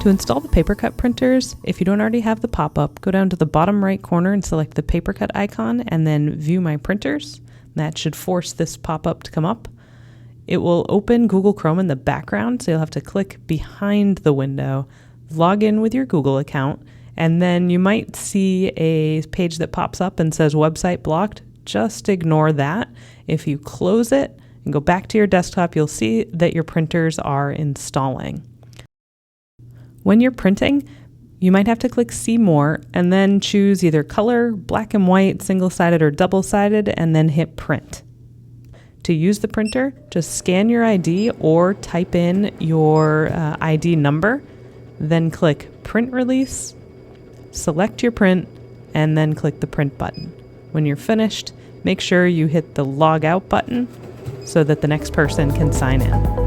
To install the PaperCut printers, if you don't already have the pop-up, go down to the bottom right corner and select the PaperCut icon and then View My Printers. That should force this pop-up to come up. It will open Google Chrome in the background, so you'll have to click behind the window, log in with your Google account, and then you might see a page that pops up and says website blocked. Just ignore that. If you close it and go back to your desktop, you'll see that your printers are installing. When you're printing, you might have to click See More and then choose either color, black and white, single-sided, or double-sided, and then hit Print. To use the printer, just scan your ID or type in your ID number, then click Print Release, select your print, and then click the Print button. When you're finished, make sure you hit the Log Out button so that the next person can sign in.